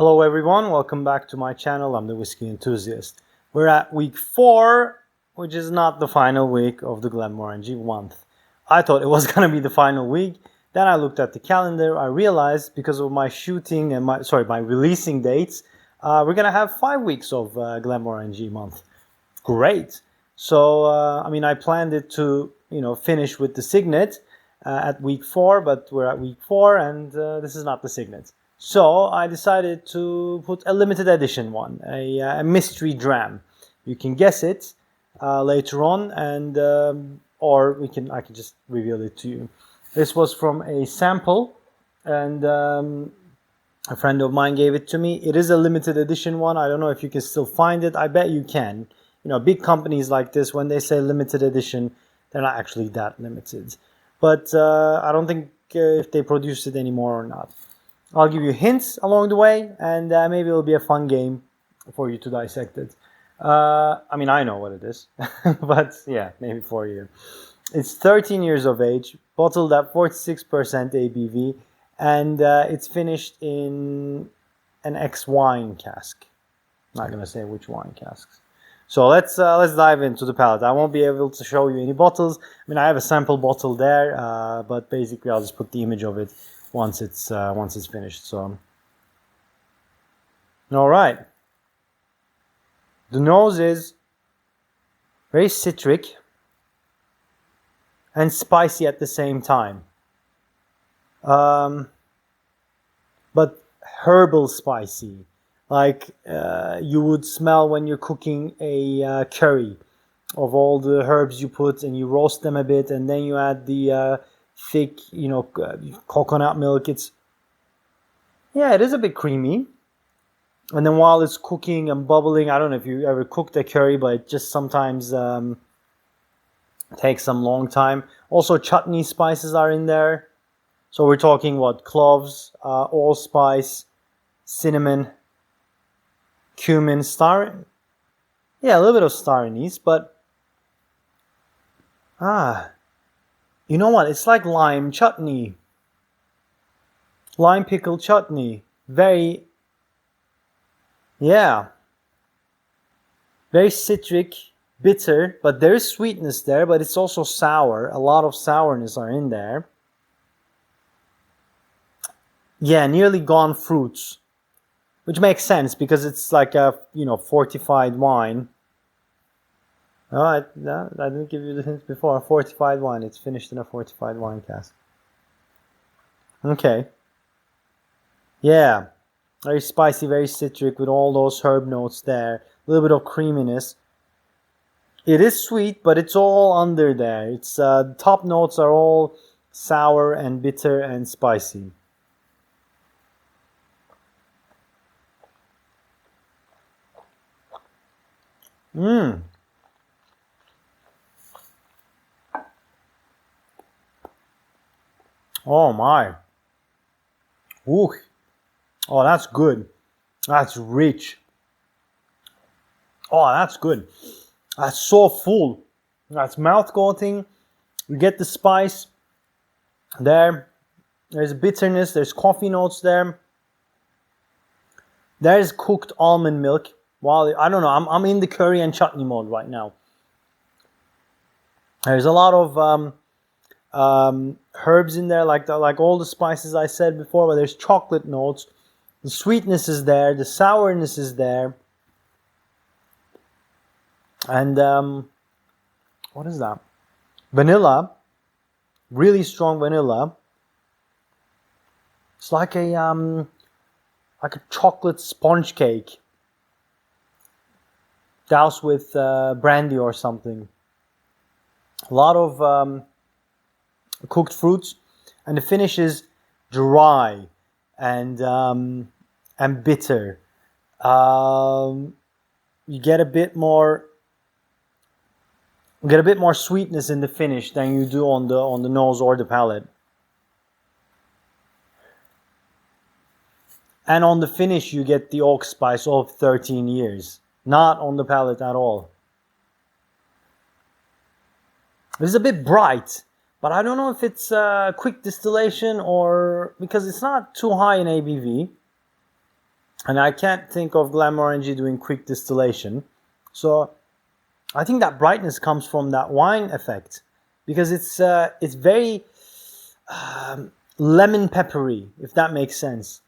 Hello everyone, welcome back to my channel. I'm the Whiskey Enthusiast. We're at week 4, which is not the final week of the Glenmorangie Month. I thought it was going to be the final week. Then I looked at the calendar. I realized because of my shooting and my releasing dates, we're going to have 5 weeks of Glenmorangie Month. Great. So, I planned it to, finish with the Signet at week 4, but we're at week 4 and this is not the Signet. So I decided to put a limited edition one, a mystery dram. You can guess it later on, and I can just reveal it to you. This was from a sample, and a friend of mine gave it to me. It is a limited edition one. I don't know if you can still find it. I bet you can. Big companies like this, when they say limited edition, they're not actually that limited. But I don't think if they produce it anymore or not. I'll give you hints along the way, and maybe it'll be a fun game for you to dissect it. I know what it is, but yeah, maybe for you. It's 13 years of age, bottled at 46% ABV, and it's finished in an ex-wine cask. I'm not gonna say which wine casks. So let's dive into the palette. I won't be able to show you any bottles. I have a sample bottle there, but basically I'll just put the image of it once it's finished. So, all right. The nose is very citric and spicy at the same time, but herbal spicy, like you would smell when you're cooking a curry, of all the herbs you put and you roast them a bit, and then you add the thick, coconut milk. It is a bit creamy. And then while it's cooking and bubbling, I don't know if you ever cooked a curry, but it just sometimes takes some long time. Also, chutney spices are in there. So we're talking cloves, allspice, cinnamon, cumin, a little bit of star anise, but you know what? It's like lime chutney. Lime pickle chutney. Very citric, bitter, but there is sweetness there, but it's also sour. A lot of sourness are in there. Yeah, nearly gone fruits, which makes sense because it's like a, fortified wine. Oh, I didn't give you the hint before. A fortified wine. It's finished in a fortified wine cask. Okay. Yeah. Very spicy, very citric with all those herb notes there. A little bit of creaminess. It is sweet, but it's all under there. It's the top notes are all sour and bitter and spicy. Oh my. Ooh. Oh, that's good. That's rich. Oh, that's good. That's so full. That's mouth-coating. You get the spice there. There's bitterness. There's coffee notes there. There's cooked almond milk. Well, I don't know. I'm in the curry and chutney mode right now. There's a lot of herbs in there, like all the spices I said before, but there's chocolate notes. The sweetness is there, the sourness is there, and what is that? Vanilla, really strong vanilla. It's like a chocolate sponge cake doused with brandy or something. A lot of cooked fruits, and the finish is dry and bitter. You get a bit more sweetness in the finish than you do on the nose or the palate. And on the finish you get the oak spice of 13 years, not on the palate at all. It's a bit bright, but I don't know if it's quick distillation or because it's not too high in ABV. And I can't think of Glenmorangie doing quick distillation. So I think that brightness comes from that wine effect, because it's very lemon peppery, if that makes sense.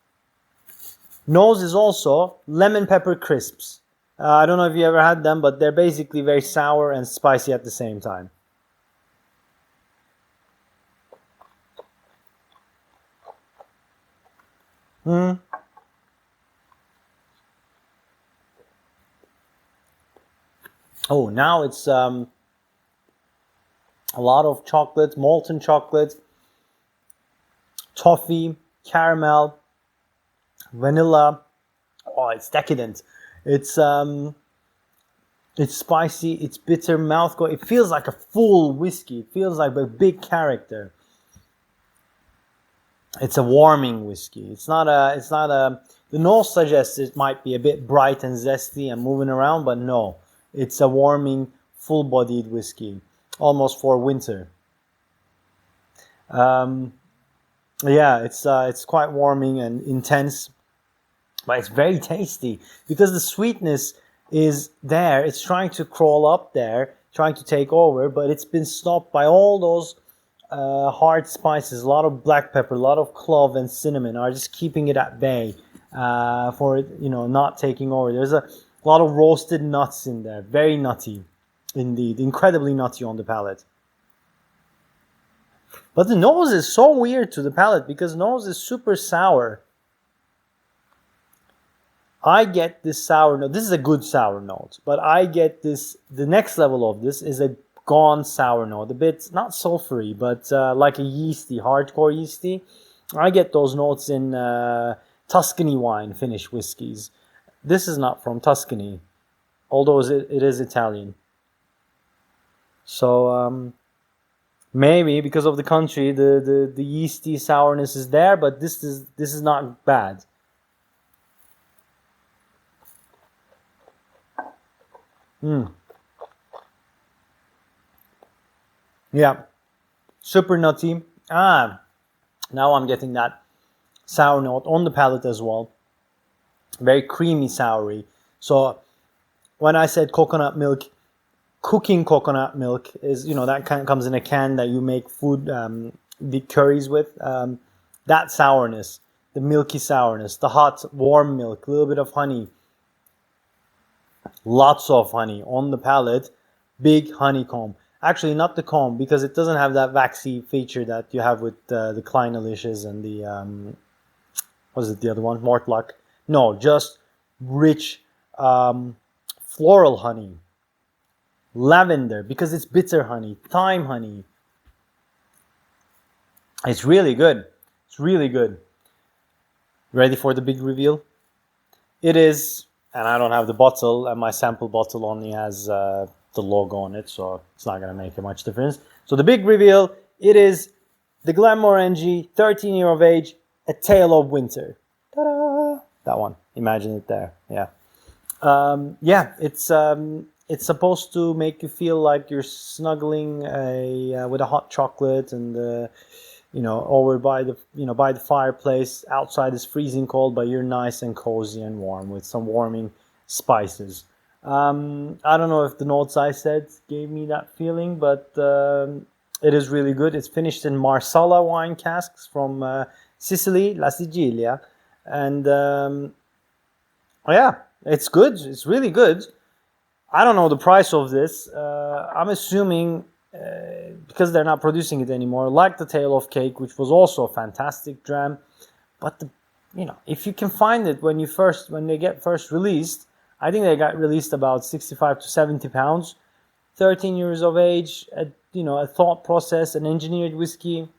Nose is also lemon pepper crisps. I don't know if you ever had them, but they're basically very sour and spicy at the same time. Oh, now it's a lot of chocolate, molten chocolate, toffee, caramel, vanilla. Oh, it's decadent. It's spicy, it's bitter, mouthful. It feels like a full whiskey. It feels like a big character. It's a warming whiskey. It's not a. The nose suggests it might be a bit bright and zesty and moving around, but no, it's a warming, full-bodied whiskey, almost for winter. Yeah, it's quite warming and intense, but it's very tasty because the sweetness is there. It's trying to crawl up there, trying to take over, but it's been stopped by all those hard spices. A lot of black pepper, a lot of clove and cinnamon are just keeping it at bay for it, not taking over. There's a lot of roasted nuts in there, very nutty, indeed, incredibly nutty on the palate. But the nose is so weird to the palate because nose is super sour. I get this sour note. This is a good sour note, but I get this. The next level of this is a gone sour note, a bit not sulfury, but like a yeasty, hardcore yeasty. I get those notes in Tuscany wine, Finnish whiskies. This is not from Tuscany, although it is Italian. So maybe because of the country, the yeasty sourness is there, but this is not bad. Yeah, super nutty. Now I'm getting that sour note on the palate as well. Very creamy, soury. So when I said coconut milk, cooking coconut milk is, that kind of comes in a can that you make food, big curries with. That sourness, the milky sourness, the hot, warm milk, a little bit of honey, lots of honey on the palate, big honeycomb. Actually, not the comb, because it doesn't have that waxy feature that you have with the Kleinalisches and the, what is it, the other one? Mortluck. No, just rich floral honey. Lavender, because it's bitter honey. Thyme honey. It's really good. It's really good. Ready for the big reveal? It is, and I don't have the bottle, and my sample bottle only has the logo on it, so it's not going to make much difference. So the big reveal, it is the Glenmorangie, 13 year of age, A Tale of Winter. Ta-da! That one. Imagine it there. Yeah. Yeah, it's supposed to make you feel like you're snuggling with a hot chocolate and over by the fireplace. Outside is freezing cold, but you're nice and cozy and warm with some warming spices. I don't know if the notes I said gave me that feeling, but it is really good. It's finished in Marsala wine casks from Sicily, La Sicilia, and yeah, it's good. It's really good. I don't know the price of this. I'm assuming because they're not producing it anymore, like the Tale of Cake, which was also a fantastic dram. But if you can find it when they get first released, I think they got released about 65 to 70 pounds. 13 years of age, a thought process, an engineered whiskey.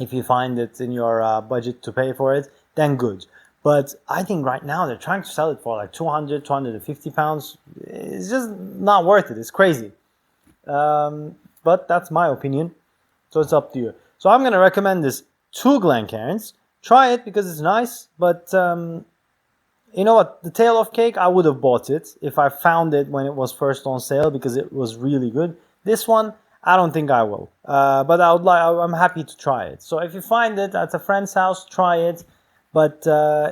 If you find it in your budget to pay for it, then good. But I think right now they're trying to sell it for like 200, 250 pounds. It's just not worth it. It's crazy. But that's my opinion. So it's up to you. So I'm going to recommend this to Glencairns. Try it because it's nice. But you know what? The Tale of Cake, I would have bought it if I found it when it was first on sale because it was really good. This one, I don't think I will. But I'm happy to try it. So if you find it at a friend's house, try it. But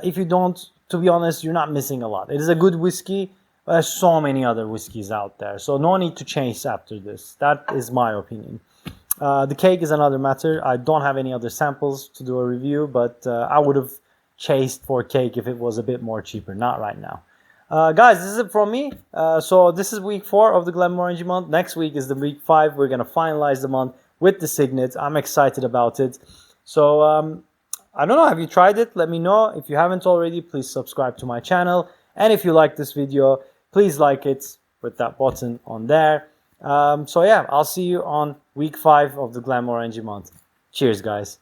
if you don't to be honest, you're not missing a lot. It is a good whiskey. There's so many other whiskeys out there, so no need to chase after this. That is my opinion. The cake is another matter. I don't have any other samples to do a review, but I would have chased for cake if it was a bit more cheaper. Not right now. Guys, this is it from me. So this is week 4 of the Glenmorangie month. Next week is the week 5. We're going to finalize the month with the signet. I'm excited about it. So I don't know, have you tried it? Let me know. If you haven't already, please subscribe to my channel. And if you like this video, please like it with that button on there. So yeah, I'll see you on week 5 of the Glenmorangie month. Cheers, guys.